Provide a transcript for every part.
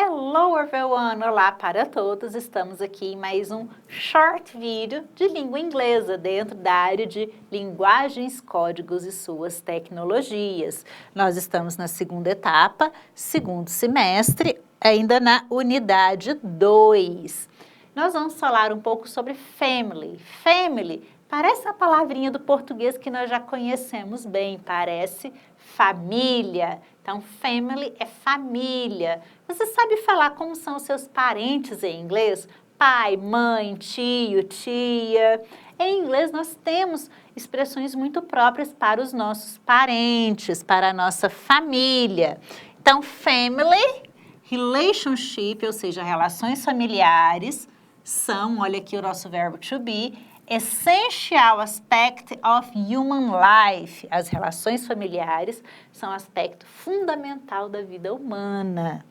Hello everyone! Olá para todos! Estamos aqui em mais um short vídeo de língua inglesa dentro da área de linguagens, códigos e suas tecnologias. Nós estamos na segunda etapa, segundo semestre, ainda na unidade 2. Nós vamos falar um pouco sobre family. Family parece a palavrinha do português que nós já conhecemos bem, parece família. Então, family é família. Você sabe falar como são os seus parentes em inglês? Pai, mãe, tio, tia. Em inglês, nós temos expressões muito próprias para os nossos parentes, para a nossa família. Então, family, relationship, ou seja, relações familiares, são, olha aqui o nosso verbo to be, essential aspect of human life. As relações familiares são um aspecto fundamental da vida humana.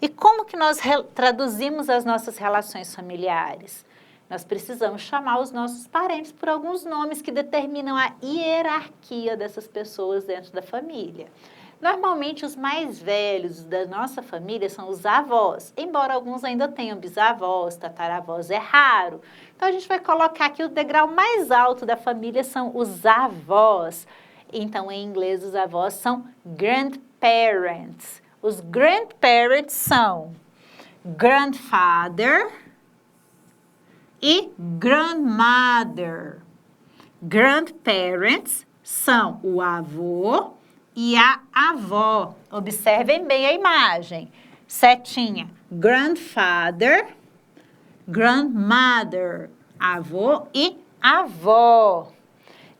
E como que nós traduzimos as nossas relações familiares? Nós precisamos chamar os nossos parentes por alguns nomes que determinam a hierarquia dessas pessoas dentro da família. Normalmente, os mais velhos da nossa família são os avós, embora alguns ainda tenham bisavós, tataravós, é raro. Então, a gente vai colocar aqui o degrau mais alto da família são os avós. Então, em inglês, os avós são grandparents. Os grandparents são grandfather e grandmother. Grandparents são o avô e a avó. Observem bem a imagem. Setinha. Grandfather, grandmother. Avô e avó.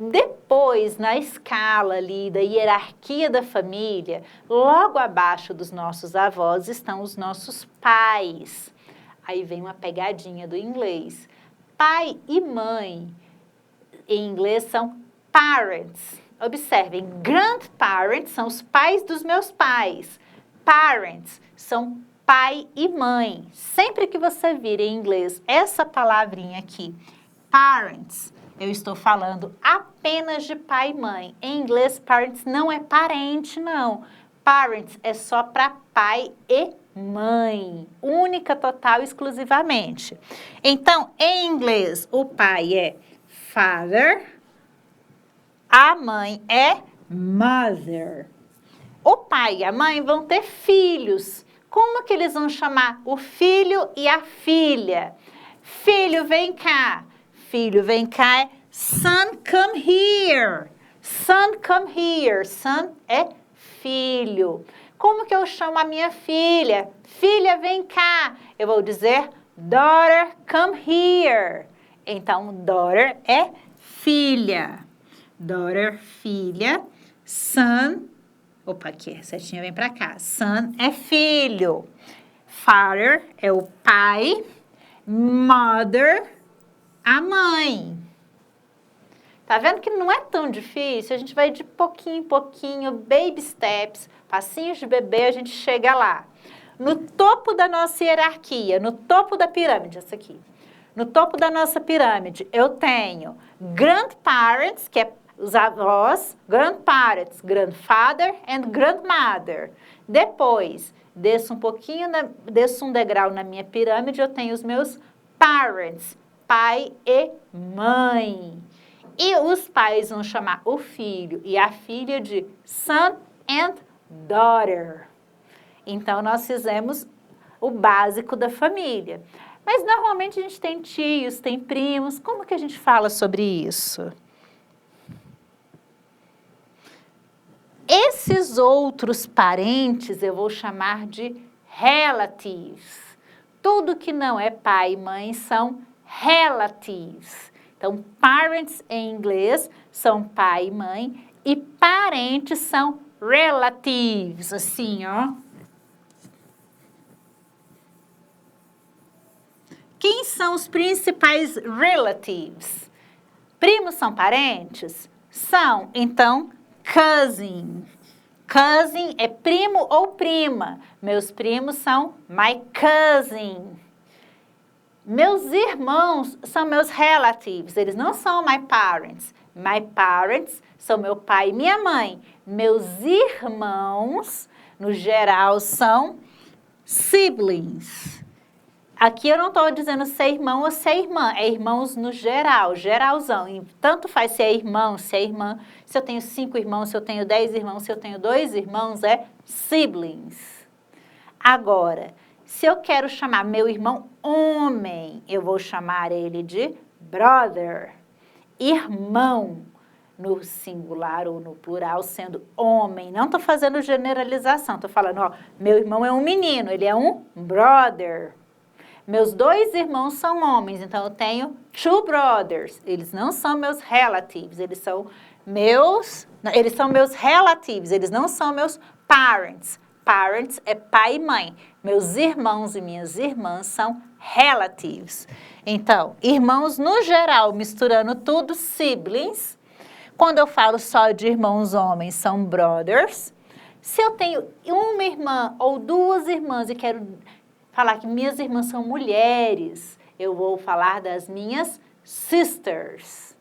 Depois, na escala ali da hierarquia da família, logo abaixo dos nossos avós estão os nossos pais. Aí vem uma pegadinha do inglês. Pai e mãe, em inglês, são parents. Observem, grandparents são os pais dos meus pais. Parents são pai e mãe. Sempre que você vir em inglês essa palavrinha aqui, parents, eu estou falando apenas de pai e mãe. Em inglês, parents não é parente, não. Parents é só para pai e mãe. Única, total, exclusivamente. Então, em inglês, o pai é father, a mãe é mother. O pai e a mãe vão ter filhos. Como que eles vão chamar o filho e a filha? Filho, vem cá. Filho, vem cá é son, come here. Son, come here. Son é filho. Como que eu chamo a minha filha? Filha, vem cá. Eu vou dizer daughter, come here. Então, daughter é filha. Daughter, filha. Son, opa, aqui, a setinha vem pra cá. Son é filho. Father é o pai. Mother, a mãe. Tá vendo que não é tão difícil? A gente vai de pouquinho em pouquinho, baby steps, passinhos de bebê, a gente chega lá. No topo da nossa hierarquia, no topo da pirâmide, essa aqui. No topo da nossa pirâmide, eu tenho grandparents, que é os avós, grandparents, grandfather and grandmother. Depois, desço um degrau na minha pirâmide, eu tenho os meus parents, pai e mãe. E os pais vão chamar o filho e a filha de son and daughter. Então, nós fizemos o básico da família. Mas, normalmente, a gente tem tios, tem primos. Como que a gente fala sobre isso? Esses outros parentes eu vou chamar de relatives. Tudo que não é pai e mãe são relatives. Então, parents em inglês são pai e mãe e parentes são relatives, assim, ó. Quem são os principais relatives? Primos são parentes? São, então, cousin. Cousin é primo ou prima. Meus primos são my cousin. Meus irmãos são meus relatives. Eles não são my parents. My parents são meu pai e minha mãe. Meus irmãos, no geral, são Siblings. Aqui eu não estou dizendo ser irmão ou ser irmã, é irmãos no geral, geralzão. E tanto faz se é irmão, se é irmã, se eu tenho 5 irmãos, se eu tenho 10 irmãos, se eu tenho 2 irmãos, é siblings. Agora, se eu quero chamar meu irmão homem, eu vou chamar ele de brother. Irmão, no singular ou no plural, sendo homem. Não estou fazendo generalização, estou falando, ó, meu irmão é um menino, ele é um brother. Meus 2 irmãos são homens, então eu tenho 2 brothers. Eles não são meus relatives, eles são meus relatives, eles não são meus parents. Parents é pai e mãe. Meus irmãos e minhas irmãs são relatives. Então, irmãos no geral, misturando tudo, siblings. Quando eu falo só de irmãos homens, são brothers. Se eu tenho uma irmã ou 2 irmãs e quero falar que minhas irmãs são mulheres, eu vou falar das minhas sisters.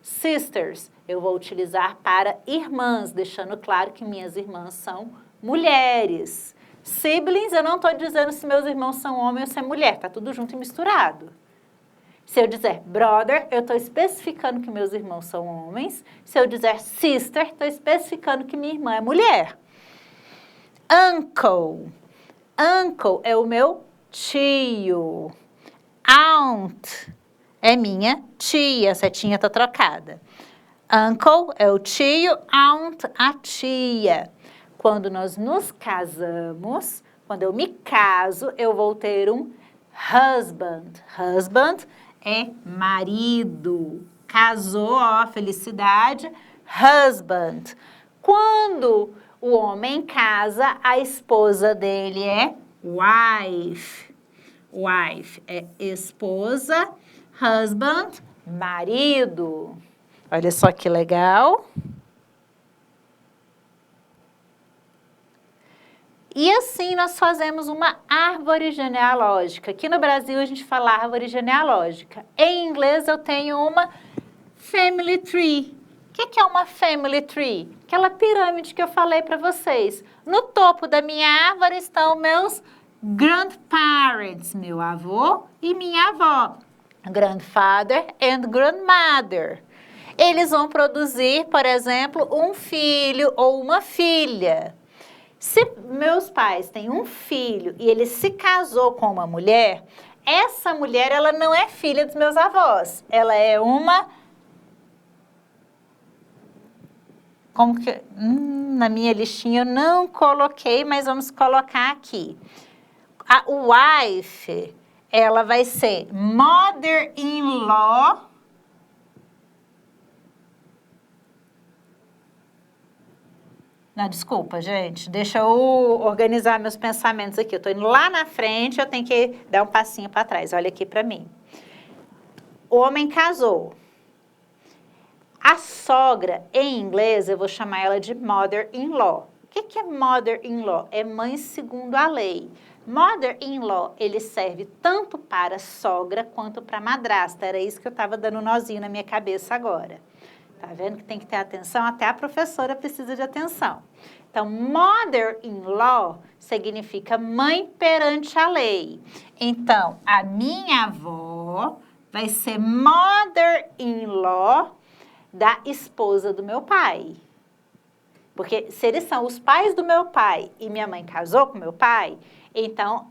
Sisters, eu vou utilizar para irmãs, deixando claro que minhas irmãs são mulheres. Siblings, eu não estou dizendo se meus irmãos são homens ou se é mulher, tá tudo junto e misturado. Se eu dizer brother, eu estou especificando que meus irmãos são homens. Se eu dizer sister, estou especificando que minha irmã é mulher. Uncle. Uncle é o meu tio. Aunt é minha tia, a setinha está trocada. Uncle é o tio, aunt a tia. Quando nós nos casamos, quando eu me caso, eu vou ter um husband. Husband é marido. Casou, ó, felicidade, husband. Quando o homem casa, a esposa dele é wife. Wife é esposa, husband, marido. Olha só que legal. E assim nós fazemos uma árvore genealógica. Aqui no Brasil a gente fala árvore genealógica. Em inglês eu tenho uma family tree. O que é uma family tree? Aquela pirâmide que eu falei para vocês. No topo da minha árvore estão meus grandparents, meu avô e minha avó. Grandfather and grandmother. Eles vão produzir, por exemplo, um filho ou uma filha. Se meus pais têm um filho e ele se casou com uma mulher, essa mulher ela não é filha dos meus avós. Ela é uma... Como que... na minha listinha eu não coloquei, mas vamos colocar aqui. A wife, ela vai ser mother-in-law. Não, desculpa, gente. Deixa eu organizar meus pensamentos aqui. Eu tô indo lá na frente, eu tenho que dar um passinho para trás. Olha aqui para mim. O homem casou. A sogra, em inglês, eu vou chamar ela de mother-in-law. O que é mother-in-law? É mãe segundo a lei. Mother-in-law, ele serve tanto para sogra quanto para madrasta. Era isso que eu estava dando nozinho na minha cabeça agora. Tá vendo que tem que ter atenção? Até a professora precisa de atenção. Então, mother-in-law significa mãe perante a lei. Então, a minha avó vai ser mother-in-law da esposa do meu pai. Porque se eles são os pais do meu pai e minha mãe casou com meu pai, então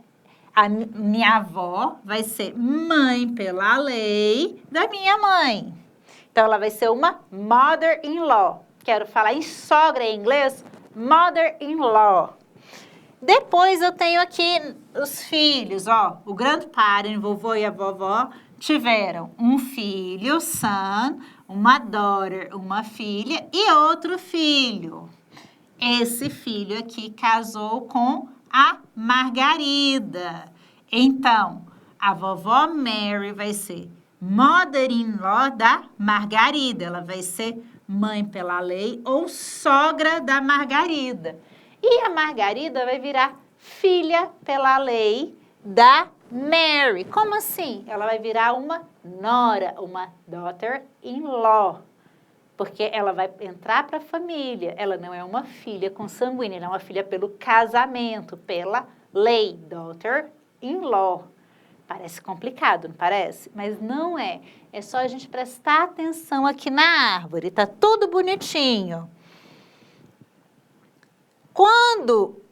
a minha avó vai ser mãe pela lei da minha mãe. Então ela vai ser uma mother-in-law. Quero falar em sogra em inglês, mother-in-law. Depois eu tenho aqui os filhos, ó, o grandparent, vovô e a vovó tiveram um filho, son, uma daughter, uma filha e outro filho. Esse filho aqui casou com a Margarida. Então, a vovó Mary vai ser mother-in-law da Margarida. Ela vai ser mãe pela lei ou sogra da Margarida. E a Margarida vai virar filha pela lei da Mary. Como assim? Ela vai virar uma nora, uma daughter-in-law. Porque ela vai entrar para a família. Ela não é uma filha consanguínea, ela é uma filha pelo casamento, pela Lay, daughter-in-law. Parece complicado, não parece? Mas não é. É só a gente prestar atenção aqui na árvore. Tá tudo bonitinho. Quando,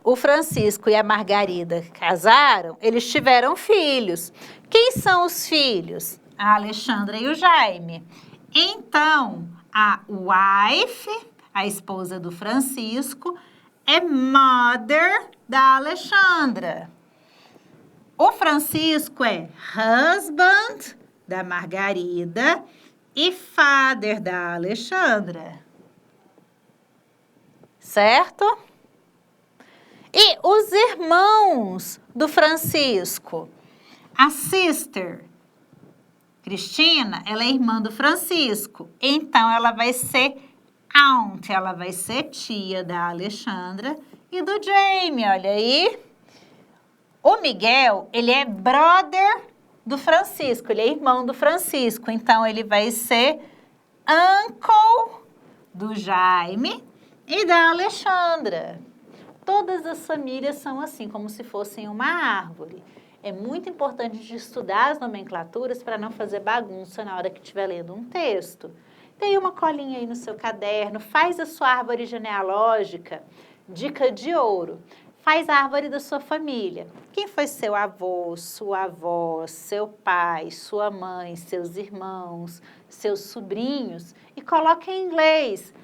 o Francisco e a Margarida casaram, eles tiveram filhos. Quem são os filhos? A Alexandra e o Jaime. Então, a wife, a esposa do Francisco, é mother da Alexandra. O Francisco é husband da Margarida e father da Alexandra. Certo? E os irmãos do Francisco? A sister, Cristina, ela é irmã do Francisco. Então, ela vai ser aunt, ela vai ser tia da Alexandra e do Jamie, olha aí. O Miguel, ele é brother do Francisco, ele é irmão do Francisco. Então, ele vai ser uncle do Jaime e da Alexandra. Todas as famílias são assim, como se fossem uma árvore. É muito importante a gente estudar as nomenclaturas para não fazer bagunça na hora que estiver lendo um texto. Tem uma colinha aí no seu caderno, faz a sua árvore genealógica, dica de ouro. Faz a árvore da sua família. Quem foi seu avô, sua avó, seu pai, sua mãe, seus irmãos, seus sobrinhos e coloca em inglês.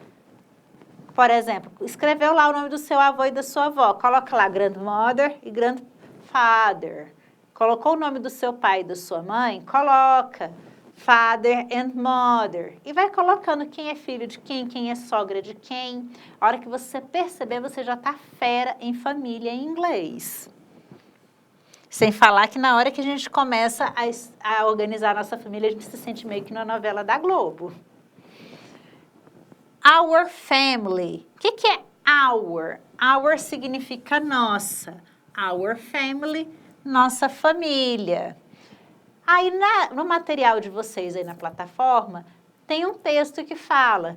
Por exemplo, escreveu lá o nome do seu avô e da sua avó. Coloca lá grandmother e grandfather. Colocou o nome do seu pai e da sua mãe? Coloca father and mother. E vai colocando quem é filho de quem é sogra de quem. A hora que você perceber, você já está fera em família em inglês. Sem falar que na hora que a gente começa a organizar a nossa família, a gente se sente meio que numa novela da Globo. Our family. O que é our? Our significa nossa. Our family, nossa família. Aí no material de vocês aí na plataforma, tem um texto que fala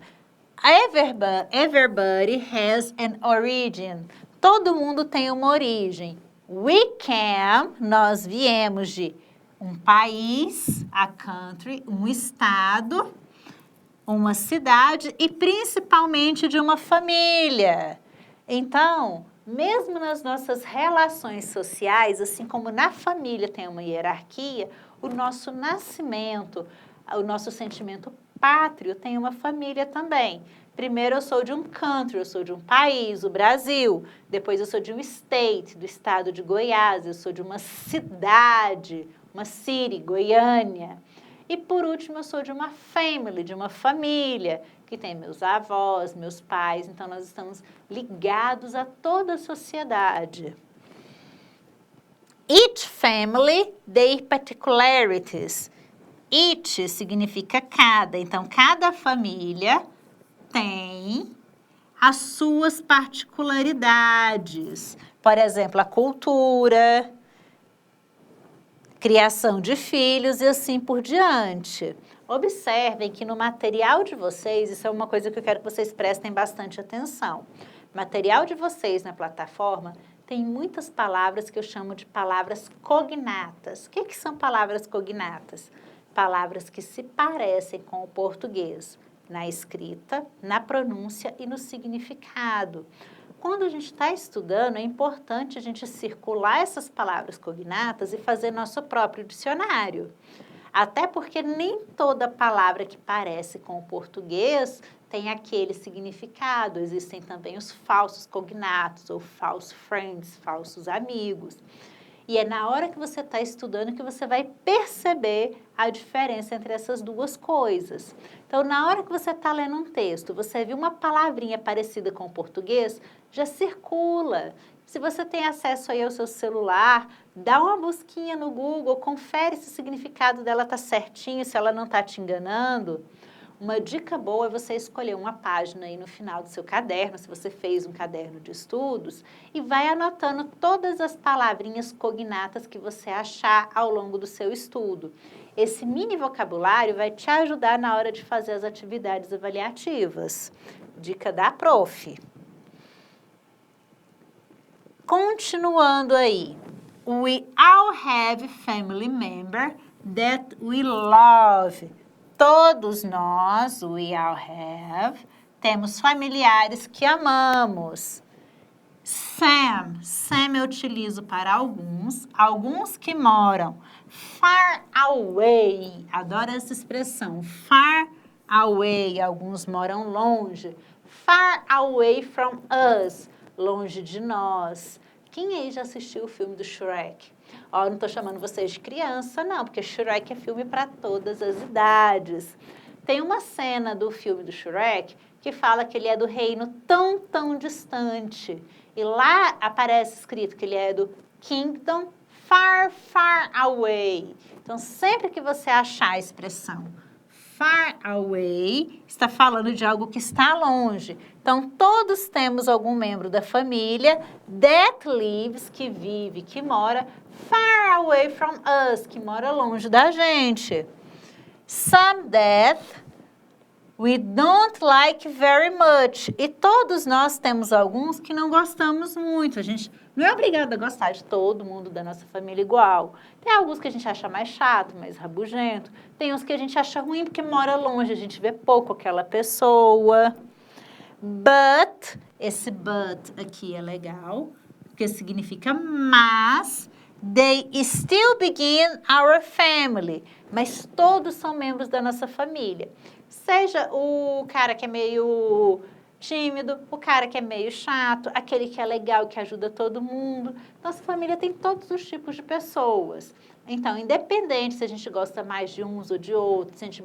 Everybody has an origin. Todo mundo tem uma origem. We came, nós viemos de um país, a country, um estado, uma cidade e principalmente de uma família. Então, mesmo nas nossas relações sociais, assim como na família tem uma hierarquia, o nosso nascimento, o nosso sentimento pátrio tem uma família também. Primeiro eu sou de um country, eu sou de um país, o Brasil. Depois eu sou de um state, do estado de Goiás. Eu sou de uma cidade, uma city, Goiânia. E por último eu sou de uma family, de uma família, que tem meus avós, meus pais. Então nós estamos ligados a toda a sociedade. Each family, their particularities. Each significa cada. Então, cada família tem as suas particularidades. Por exemplo, a cultura, criação de filhos e assim por diante. Observem que no material de vocês, isso é uma coisa que eu quero que vocês prestem bastante atenção. O material de vocês na plataforma tem muitas palavras que eu chamo de palavras cognatas. O que são palavras cognatas? Palavras que se parecem com o português, na escrita, na pronúncia e no significado. Quando a gente está estudando, é importante a gente circular essas palavras cognatas e fazer nosso próprio dicionário. Até porque nem toda palavra que parece com o português tem aquele significado. Existem também os falsos cognatos, ou false friends, falsos amigos. E é na hora que você está estudando que você vai perceber a diferença entre essas duas coisas. Então, na hora que você está lendo um texto, você viu uma palavrinha parecida com o português, já circula. Se você tem acesso aí ao seu celular, dá uma busquinha no Google, confere se o significado dela está certinho, se ela não está te enganando. Uma dica boa é você escolher uma página aí no final do seu caderno, se você fez um caderno de estudos, e vai anotando todas as palavrinhas cognatas que você achar ao longo do seu estudo. Esse mini vocabulário vai te ajudar na hora de fazer as atividades avaliativas. Dica da prof. Continuando aí. We all have family member that we love. Todos nós, we all have, temos familiares que amamos. Sam eu utilizo para alguns que moram far away, adoro essa expressão, far away, alguns moram longe, far away from us, longe de nós. Quem aí já assistiu o filme do Shrek? Ó, eu não estou chamando vocês de criança, não, porque Shrek é filme para todas as idades. Tem uma cena do filme do Shrek que fala que ele é do reino tão, tão distante. E lá aparece escrito que ele é do Kingdom Far, Far Away. Então, sempre que você achar a expressão far away, está falando de algo que está longe. Então, todos temos algum membro da família that lives, que vive, que mora far away from us, que mora longe da gente. Some that we don't like very much. E todos nós temos alguns que não gostamos muito. A gente não é obrigado a gostar de todo mundo da nossa família igual. Tem alguns que a gente acha mais chato, mais rabugento. Tem uns que a gente acha ruim porque mora longe, a gente vê pouco aquela pessoa. But, esse but aqui é legal, porque significa mas, they still begin our family. Mas todos são membros da nossa família. Seja o cara que é meio tímido, o cara que é meio chato, aquele que é legal, que ajuda todo mundo. Nossa família tem todos os tipos de pessoas. Então, independente se a gente gosta mais de uns ou de outros, se a gente,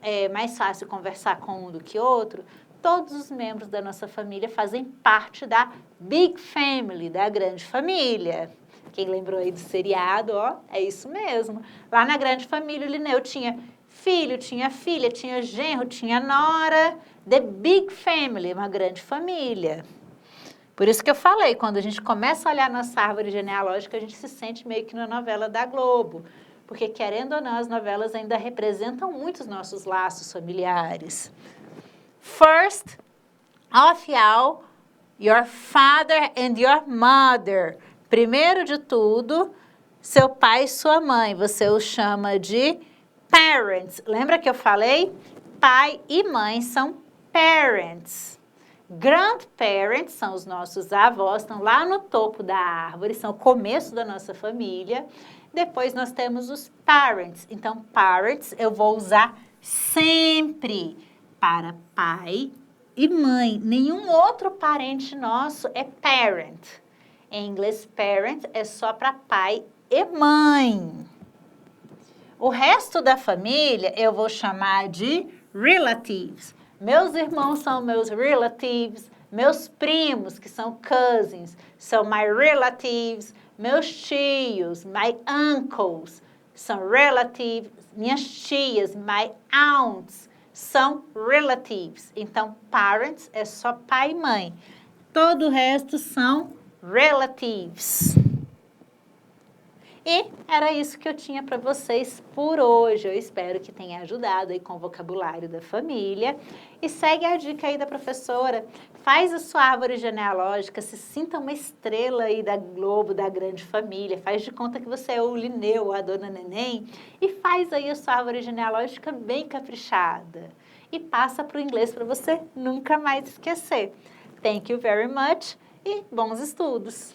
é mais fácil conversar com um do que outro, todos os membros da nossa família fazem parte da Big Family, da grande família. Quem lembrou aí do seriado, ó, é isso mesmo. Lá na grande família, o Linneu tinha filho, tinha filha, tinha genro, tinha nora. The Big Family, uma grande família. Por isso que eu falei, quando a gente começa a olhar nossa árvore genealógica, a gente se sente meio que na novela da Globo. Porque, querendo ou não, as novelas ainda representam muito os nossos laços familiares. First of all, your father and your mother. Primeiro de tudo, seu pai e sua mãe. Você os chama de parents. Lembra que eu falei? Pai e mãe são parents. Grandparents são os nossos avós, estão lá no topo da árvore, são o começo da nossa família. Depois nós temos os parents. Então, parents eu vou usar sempre para pai e mãe. Nenhum outro parente nosso é parent. Em inglês, parent é só para pai e mãe. O resto da família eu vou chamar de relatives. Meus irmãos são meus relatives, meus primos, que são cousins, são my relatives, meus tios, my uncles, são relatives, minhas tias, my aunts, são relatives. Então, parents é só pai e mãe. Todo o resto são relatives. E era isso que eu tinha para vocês por hoje. Eu espero que tenha ajudado aí com o vocabulário da família. E segue a dica aí da professora. Faz a sua árvore genealógica, se sinta uma estrela aí da Globo, da grande família. Faz de conta que você é o Linneu, a dona Neném. E faz aí a sua árvore genealógica bem caprichada. E passa para o inglês para você nunca mais esquecer. Thank you very much e bons estudos!